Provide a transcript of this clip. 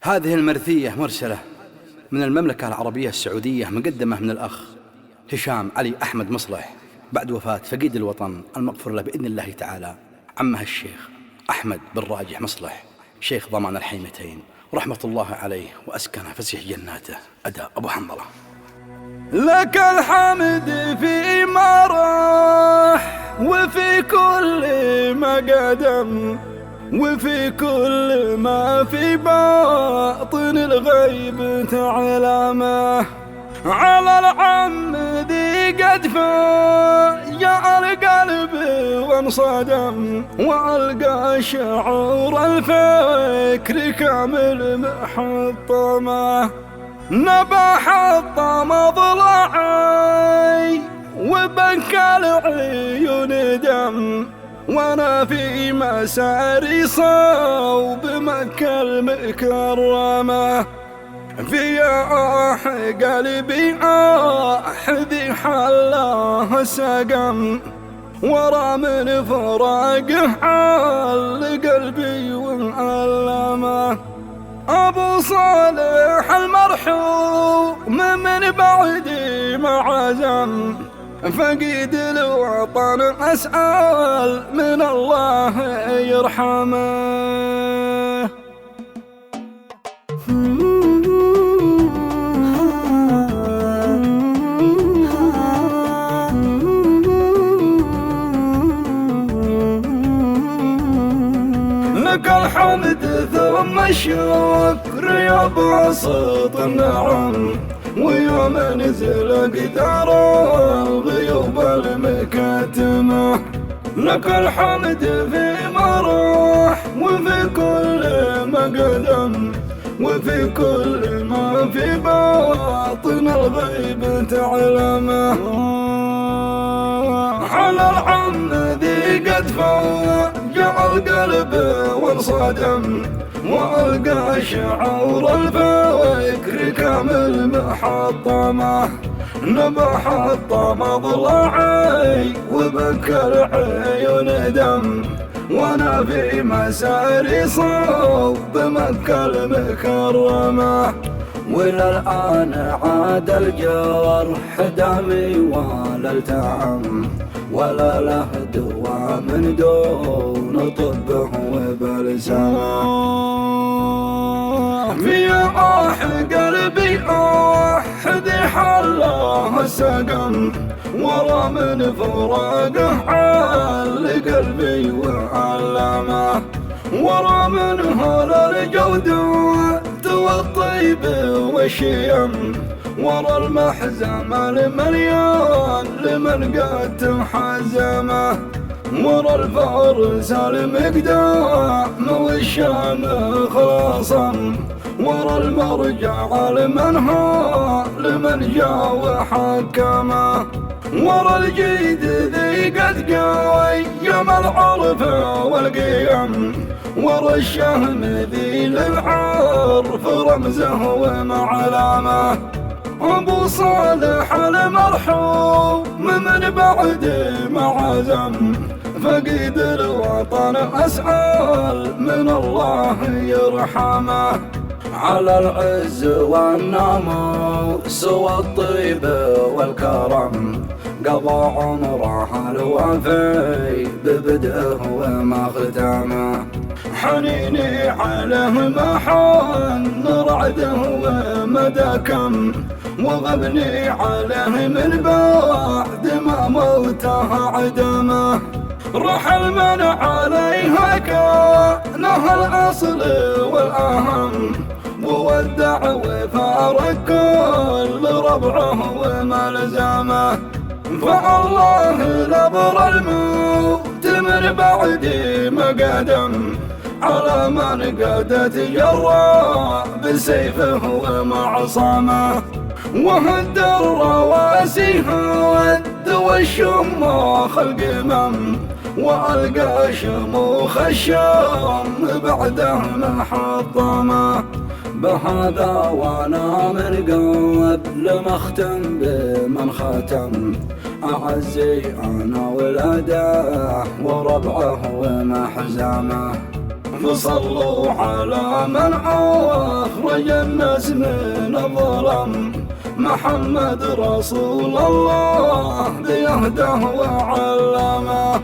هذه المرثية مرسلة من المملكة العربية السعودية، مقدمة من الأخ هشام علي أحمد مصلح بعد وفاة فقيد الوطن المغفور له بإذن الله تعالى عمه الشيخ أحمد بن راجح مصلح شيخ ضمان الحيمتين، رحمة الله عليه وأسكنه فسيح جناته. أداء أبو حنظلة. لك الحمد في ما راح وفي كل ما قدم وفي كل ما في باطن الغيب تعلمه. على العم ذي قد فاجأ القلب وانصدم، وألقى شعور الفكر كامل محطمه. نبح الطم ضلعي وبكى العيون دم، وانا في مساري صوب مكة المكرمة. في قلبي ذي حلاه سقم، ورا من فراقه حل قلبي وعلمه. أبو صالح المرحوم من بعد ما عزم، فقيد الوطن أسأل من الله يرحمه. لك الحمد ثم الشكر يا باسط النعم، ويوم نزل قدر الغيوب المكتمة. لك الحمد في ما راح وفي كل ما قدم، وفي كل ما في باطن الغيب تعلمه. على العم ذي قد فاجأ القلب وانصدم، وألقى شعور الفكر كامل محطمه. نبح الطم ضلعي وبكى العيون دم، وانا في مساري صوب مكة المكرمة. وإلى الآن عاد الجرح دمي ولا التعم، ولا له دواء من دون طبه وبلسمه. في قلبي ذي حلاه سقم، ورا من فراقه حل قلبي وعلمه. ورا من هلا الجودة والطيب والشيم، ورا المحزم المليان لمن قد حزمه. ورا الفرس المقدام والشام خلاصم، ورا المرجع المنهى لمن جا وحكمه. ورا الجيد ذي قد قايم العرف والقيم، ورا الشهم ذي للعرف رمزه ومعلمه. أبو صالح المرحوم من بعد ما عزم، فقيد الوطن أسأل من الله يرحمه. على العز والناموس والطيب والكرم، قضى عمره الوفي ببدءه ومختمه. حنيني عليه ما حن رعده ومدى كم، وغبني عليه من بعد ما موته عدمه. رحل من عليها كانه الأصل والأهم، وودع وفارق كل ربعه وملزمه. فالله نبر الموت من بعد ما قدم، على من قد تجرى بسيفه ومعصمه. وهد الرواسي هد والشموخ القمم، وألقى شموخ الشام بعده محطمه. بهذا وانا من قبل ما اختم بمن ختم، أعزي أنا ولاده وربعه ومحزمه. فصلوا على من أخرج الناس من الظلم، محمد رسول الله بيهده وعلمه.